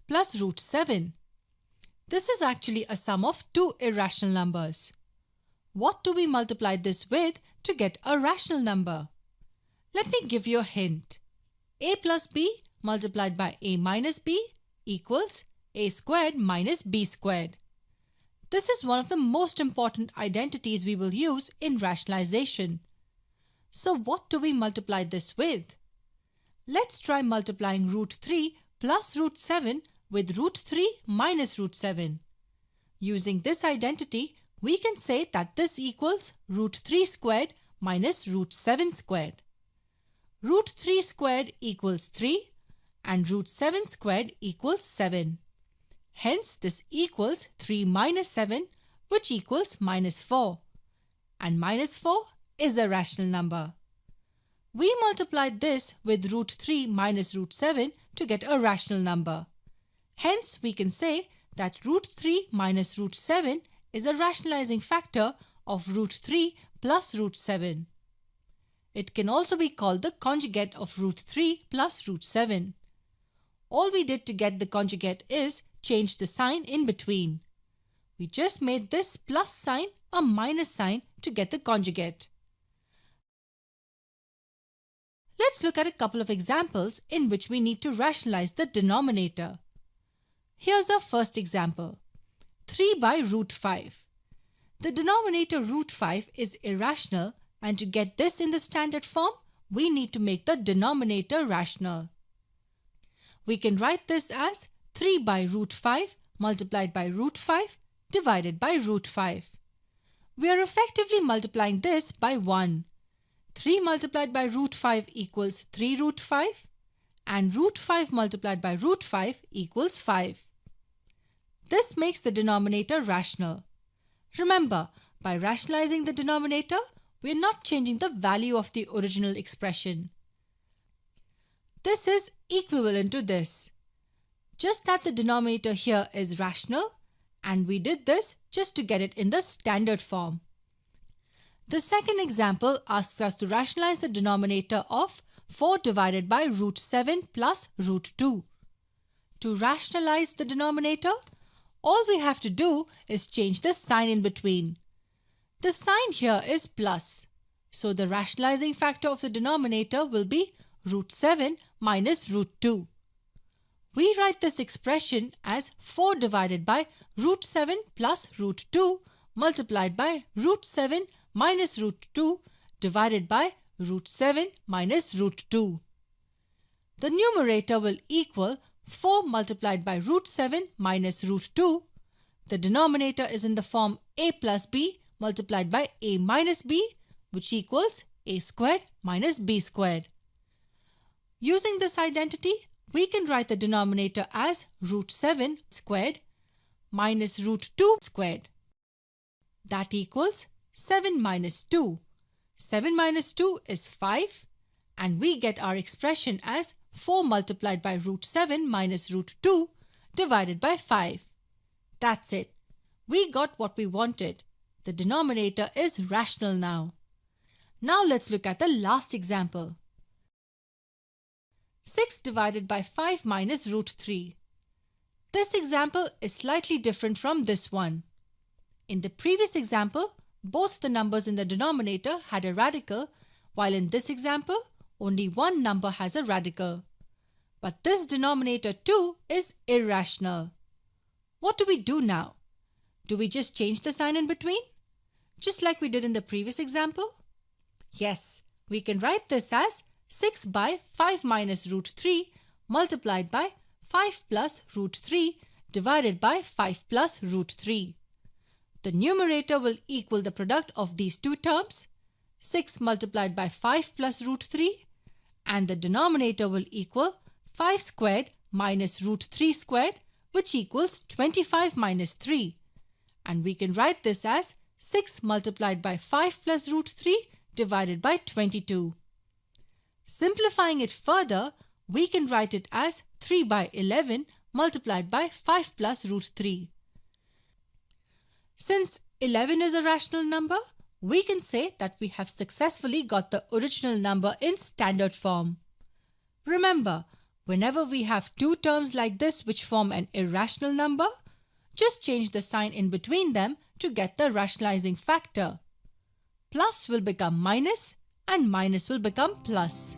plus root 7. This is actually a sum of two irrational numbers. What do we multiply this with to get a rational number? Let me give you a hint. A plus b multiplied by a minus b equals a squared minus b squared. This is one of the most important identities we will use in rationalization. So what do we multiply this with? Let's try multiplying root 3 plus root 7 with root 3 minus root 7. Using this identity, we can say that this equals root 3 squared minus root 7 squared. Root 3 squared equals 3 and root 7 squared equals 7. Hence, this equals 3 minus 7, which equals minus 4. And minus 4 is a rational number. We multiplied this with root 3 minus root 7 to get a rational number. Hence, we can say that root 3 minus root 7 is a rationalizing factor of root 3 plus root 7. It can also be called the conjugate of root 3 plus root 7. All we did to get the conjugate is change the sign in between. We just made this plus sign a minus sign to get the conjugate. Let's look at a couple of examples in which we need to rationalize the denominator. Here's our first example. 3 by root 5. The denominator root 5 is irrational, and to get this in the standard form, we need to make the denominator rational. We can write this as 3 by root 5 multiplied by root 5 divided by root 5. We are effectively multiplying this by 1. 3 multiplied by root 5 equals 3 root 5 and root 5 multiplied by root 5 equals 5. This makes the denominator rational. Remember, by rationalizing the denominator, we are not changing the value of the original expression. This is equivalent to this. Just that the denominator here is rational, and we did this just to get it in the standard form. The second example asks us to rationalize the denominator of 4 divided by root 7 plus root 2. To rationalize the denominator, all we have to do is change the sign in between. The sign here is plus, so the rationalizing factor of the denominator will be root 7 minus root 2. We write this expression as 4 divided by root 7 plus root 2 multiplied by root 7 minus root 2 divided by root 7 minus root 2. The numerator will equal 4 multiplied by root 7 minus root 2. The denominator is in the form a plus b multiplied by a minus b, which equals a squared minus b squared. Using this identity, we can write the denominator as root 7 squared minus root 2 squared. That equals 7 minus 2. 7 minus 2 is 5, and we get our expression as 4 multiplied by root 7 minus root 2 divided by 5. That's it. We got what we wanted. The denominator is rational now. Now let's look at the last example. 6 divided by 5 minus root 3. This example is slightly different from this one. In the previous example, both the numbers in the denominator had a radical, while in this example, only one number has a radical. But this denominator too is irrational. What do we do now? Do we just change the sign in between? Just like we did in the previous example? Yes, we can write this as 6 by 5 minus root 3 multiplied by 5 plus root 3 divided by 5 plus root 3. The numerator will equal the product of these two terms, 6 multiplied by 5 plus root 3, and the denominator will equal 5 squared minus root 3 squared, which equals 25 minus 3. And we can write this as 6 multiplied by 5 plus root 3 divided by 22. Simplifying it further, we can write it as 3 by 11 multiplied by 5 plus root 3. Since 11 is a rational number, we can say that we have successfully got the original number in standard form. Remember, Whenever we have two terms like this which form an irrational number, just change the sign in between them to get the rationalizing factor. Plus will become minus and minus will become plus.